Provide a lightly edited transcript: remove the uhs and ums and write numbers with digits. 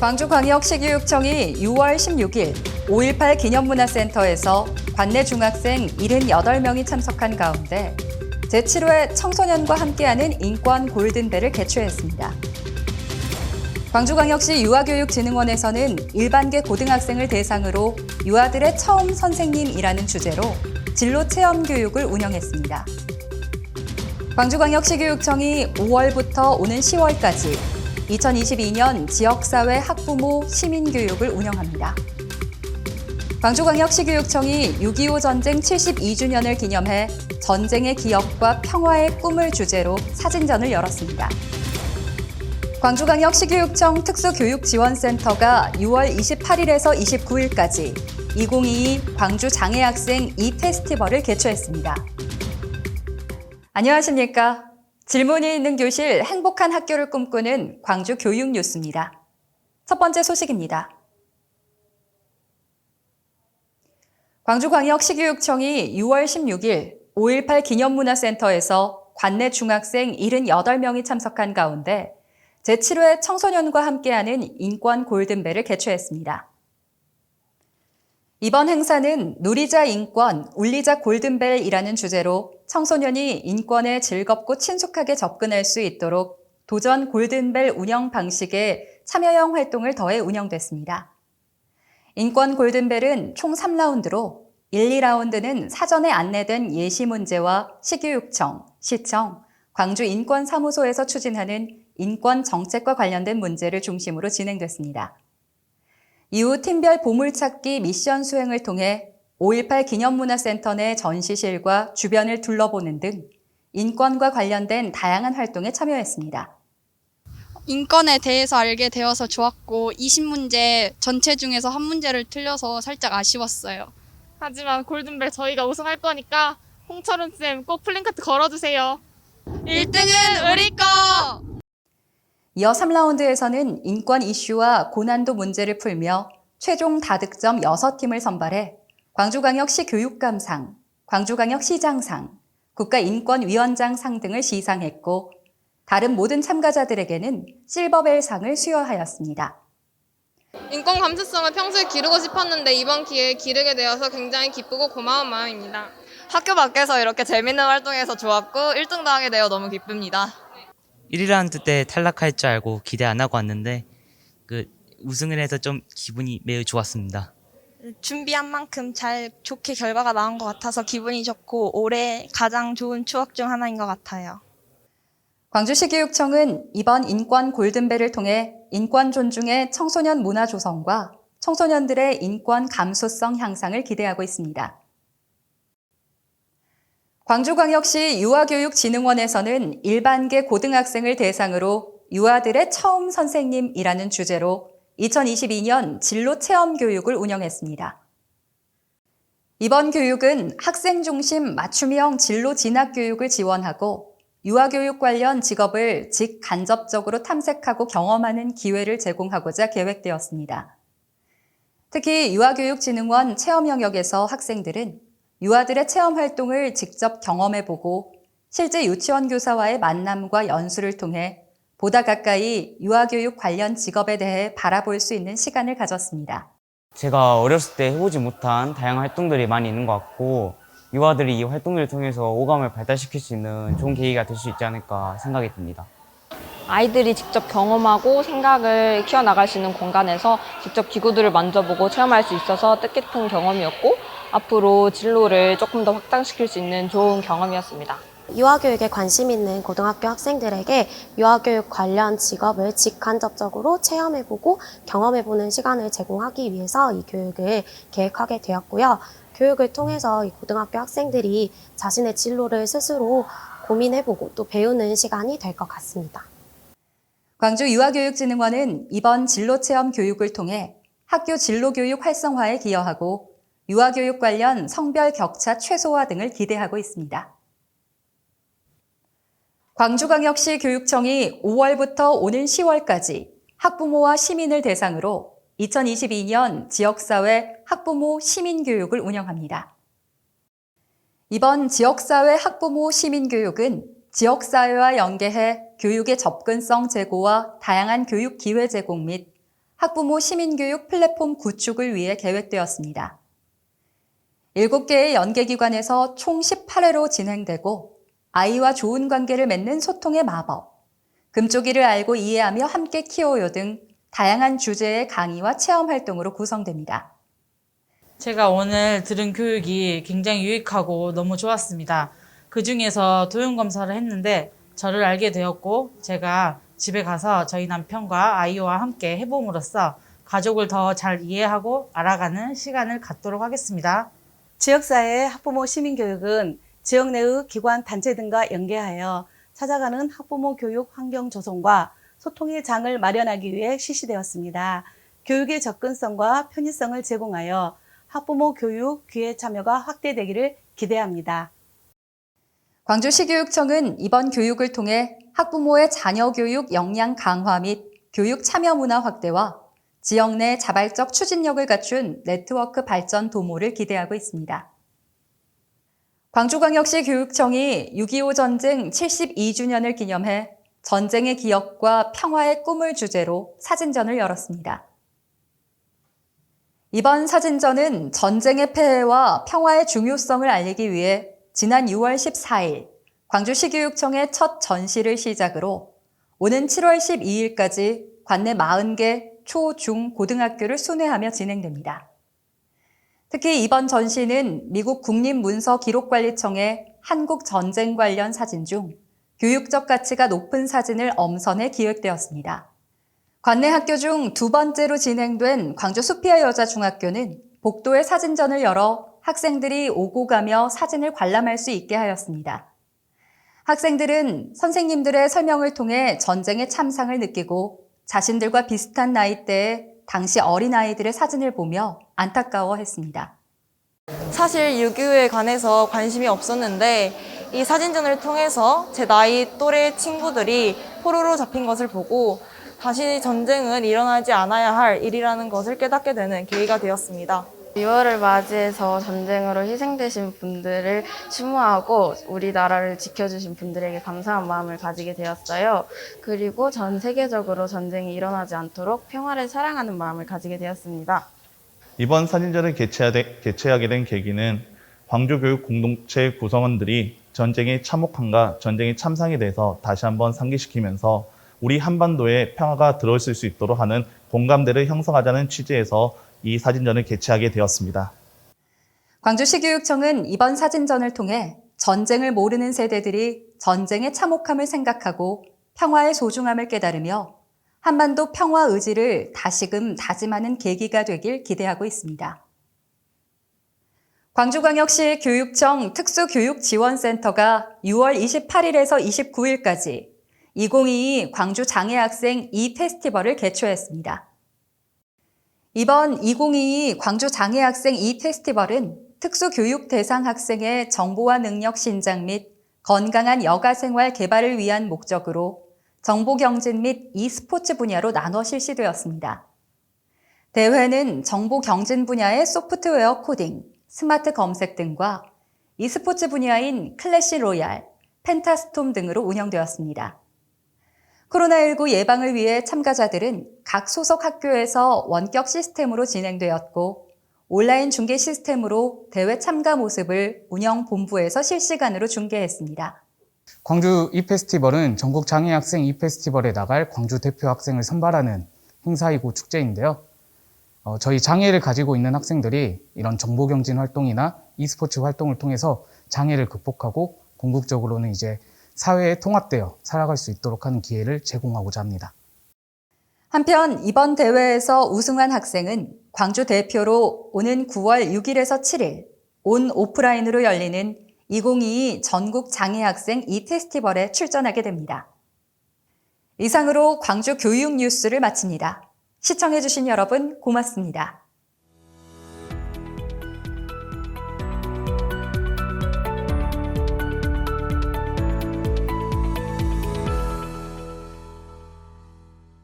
광주광역시교육청이 6월 16일 5.18 기념문화센터에서 관내 중학생 78명이 참석한 가운데 제7회 청소년과 함께하는 인권 골든벨을 개최했습니다. 광주광역시 유아교육진흥원에서는 일반계 고등학생을 대상으로 유아들의 처음 선생님이라는 주제로 진로 체험 교육을 운영했습니다. 광주광역시교육청이 5월부터 오는 10월까지 2022년 지역사회 학부모 시민교육을 운영합니다. 광주광역시교육청이 6.25 전쟁 72주년을 기념해 전쟁의 기억과 평화의 꿈을 주제로 사진전을 열었습니다. 광주광역시교육청 특수교육지원센터가 6월 28일에서 29일까지 2022 광주장애학생 E-페스티벌을 개최했습니다. 안녕하십니까? 질문이 있는 교실, 행복한 학교를 꿈꾸는 광주 교육 뉴스입니다. 첫 번째 소식입니다. 광주광역시교육청이 6월 16일 5.18 기념문화센터에서 관내 중학생 78명이 참석한 가운데 제7회 청소년과 함께하는 인권 골든벨을 개최했습니다. 이번 행사는 누리자 인권, 울리자 골든벨이라는 주제로 청소년이 인권에 즐겁고 친숙하게 접근할 수 있도록 도전 골든벨 운영 방식의 참여형 활동을 더해 운영됐습니다. 인권 골든벨은 총 3라운드로 1, 2라운드는 사전에 안내된 예시 문제와 시교육청, 시청, 광주인권사무소에서 추진하는 인권 정책과 관련된 문제를 중심으로 진행됐습니다. 이후 팀별 보물찾기 미션 수행을 통해 5.18 기념문화센터 내 전시실과 주변을 둘러보는 등 인권과 관련된 다양한 활동에 참여했습니다. 인권에 대해서 알게 되어서 좋았고 20문제 전체 중에서 한 문제를 틀려서 살짝 아쉬웠어요. 하지만 골든벨 저희가 우승할 거니까 홍철은쌤 꼭 플랜카드 걸어주세요. 1등은 우리 거! 이어 3라운드에서는 인권 이슈와 고난도 문제를 풀며 최종 다득점 6팀을 선발해 광주광역시 교육감상, 광주광역시장상, 국가인권위원장상 등을 시상했고 다른 모든 참가자들에게는 실버벨상을 수여하였습니다. 인권 감수성을 평소에 기르고 싶었는데 이번 기회에 기르게 되어서 굉장히 기쁘고 고마운 마음입니다. 학교 밖에서 이렇게 재밌는 활동해서 좋았고 1등도 하게 되어 너무 기쁩니다. 1라운드 때 탈락할 줄 알고 기대 안 하고 왔는데 우승을 해서 좀 기분이 매우 좋았습니다. 준비한 만큼 좋게 결과가 나온 것 같아서 기분이 좋고 올해 가장 좋은 추억 중 하나인 것 같아요. 광주시교육청은 이번 인권 골든벨을 통해 인권 존중의 청소년 문화 조성과 청소년들의 인권 감수성 향상을 기대하고 있습니다. 광주광역시 유아교육진흥원에서는 일반계 고등학생을 대상으로 유아들의 처음 선생님이라는 주제로 2022년 진로 체험 교육을 운영했습니다. 이번 교육은 학생 중심 맞춤형 진로 진학 교육을 지원하고 유아교육 관련 직업을 직간접적으로 탐색하고 경험하는 기회를 제공하고자 계획되었습니다. 특히 유아교육진흥원 체험 영역에서 학생들은 유아들의 체험 활동을 직접 경험해보고 실제 유치원 교사와의 만남과 연수를 통해 보다 가까이 유아교육 관련 직업에 대해 바라볼 수 있는 시간을 가졌습니다. 제가 어렸을 때 해보지 못한 다양한 활동들이 많이 있는 것 같고 유아들이 이 활동들을 통해서 오감을 발달시킬 수 있는 좋은 계기가 될 수 있지 않을까 생각이 듭니다. 아이들이 직접 경험하고 생각을 키워나갈 수 있는 공간에서 직접 기구들을 만져보고 체험할 수 있어서 뜻깊은 경험이었고 앞으로 진로를 조금 더 확장시킬 수 있는 좋은 경험이었습니다. 유아교육에 관심 있는 고등학교 학생들에게 유아교육 관련 직업을 직간접적으로 체험해보고 경험해보는 시간을 제공하기 위해서 이 교육을 계획하게 되었고요. 교육을 통해서 이 고등학교 학생들이 자신의 진로를 스스로 고민해보고 또 배우는 시간이 될 것 같습니다. 광주유아교육진흥원은 이번 진로체험 교육을 통해 학교 진로교육 활성화에 기여하고 유아교육 관련 성별 격차 최소화 등을 기대하고 있습니다. 광주광역시 교육청이 5월부터 오는 10월까지 학부모와 시민을 대상으로 2022년 지역사회 학부모 시민교육을 운영합니다. 이번 지역사회 학부모 시민교육은 지역사회와 연계해 교육의 접근성 제고와 다양한 교육 기회 제공 및 학부모 시민교육 플랫폼 구축을 위해 계획되었습니다. 7개의 연계기관에서 총 18회로 진행되고 아이와 좋은 관계를 맺는 소통의 마법, 금쪽이를 알고 이해하며 함께 키워요 등 다양한 주제의 강의와 체험 활동으로 구성됩니다. 제가 오늘 들은 교육이 굉장히 유익하고 너무 좋았습니다. 그중에서 도용검사를 했는데 저를 알게 되었고 제가 집에 가서 저희 남편과 아이와 함께 해봄으로써 가족을 더 잘 이해하고 알아가는 시간을 갖도록 하겠습니다. 지역사회 학부모 시민교육은 지역 내의 기관 단체 등과 연계하여 찾아가는 학부모 교육 환경 조성과 소통의 장을 마련하기 위해 실시되었습니다. 교육의 접근성과 편의성을 제공하여 학부모 교육 기회 참여가 확대되기를 기대합니다. 광주시교육청은 이번 교육을 통해 학부모의 자녀 교육 역량 강화 및 교육 참여 문화 확대와 지역 내 자발적 추진력을 갖춘 네트워크 발전 도모를 기대하고 있습니다. 광주광역시 교육청이 6.25 전쟁 72주년을 기념해 전쟁의 기억과 평화의 꿈을 주제로 사진전을 열었습니다. 이번 사진전은 전쟁의 폐해와 평화의 중요성을 알리기 위해 지난 6월 14일 광주시교육청의 첫 전시를 시작으로 오는 7월 12일까지 관내 40개 초, 중, 고등학교를 순회하며 진행됩니다. 특히 이번 전시는 미국 국립문서기록관리청의 한국 전쟁 관련 사진 중 교육적 가치가 높은 사진을 엄선해 기획되었습니다. 관내 학교 중 두 번째로 진행된 광주 수피아 여자중학교는 복도에 사진전을 열어 학생들이 오고 가며 사진을 관람할 수 있게 하였습니다. 학생들은 선생님들의 설명을 통해 전쟁의 참상을 느끼고 자신들과 비슷한 나이대의 당시 어린아이들의 사진을 보며 안타까워했습니다. 사실 6.25에 관해서 관심이 없었는데 이 사진전을 통해서 제 나이 또래 친구들이 포로로 잡힌 것을 보고 다시 전쟁은 일어나지 않아야 할 일이라는 것을 깨닫게 되는 계기가 되었습니다. 6월을 맞이해서 전쟁으로 희생되신 분들을 추모하고 우리나라를 지켜주신 분들에게 감사한 마음을 가지게 되었어요. 그리고 전 세계적으로 전쟁이 일어나지 않도록 평화를 사랑하는 마음을 가지게 되었습니다. 이번 사진전을 개최하게 된 계기는 광주교육 공동체 구성원들이 전쟁의 참혹함과 전쟁의 참상에 대해서 다시 한번 상기시키면서 우리 한반도에 평화가 들어올 수 있도록 하는 공감대를 형성하자는 취지에서 이 사진전을 개최하게 되었습니다. 광주시교육청은 이번 사진전을 통해 전쟁을 모르는 세대들이 전쟁의 참혹함을 생각하고 평화의 소중함을 깨달으며 한반도 평화 의지를 다시금 다짐하는 계기가 되길 기대하고 있습니다. 광주광역시 교육청 특수교육지원센터가 6월 28일에서 29일까지 2022 광주 장애학생 E-페스티벌을 개최했습니다. 이번 2022 광주 장애학생 E-페스티벌은 특수교육 대상 학생의 정보와 능력 신장 및 건강한 여가생활 개발을 위한 목적으로 정보경진 및 e스포츠 분야로 나눠 실시되었습니다. 대회는 정보경진 분야의 소프트웨어 코딩, 스마트 검색 등과 e스포츠 분야인 클래시 로얄, 펜타스톰 등으로 운영되었습니다. 코로나19 예방을 위해 참가자들은 각 소속 학교에서 원격 시스템으로 진행되었고 온라인 중계 시스템으로 대회 참가 모습을 운영본부에서 실시간으로 중계했습니다. 광주 E-페스티벌은 전국 장애학생 E-페스티벌에 나갈 광주 대표 학생을 선발하는 행사이고 축제인데요. 저희 장애를 가지고 있는 학생들이 이런 정보경진 활동이나 e스포츠 활동을 통해서 장애를 극복하고 궁극적으로는 이제 사회에 통합되어 살아갈 수 있도록 하는 기회를 제공하고자 합니다. 한편 이번 대회에서 우승한 학생은 광주 대표로 오는 9월 6일에서 7일 온 오프라인으로 열리는 2022 전국 장애학생 E-페스티벌에 출전하게 됩니다. 이상으로 광주 교육 뉴스를 마칩니다. 시청해주신 여러분 고맙습니다.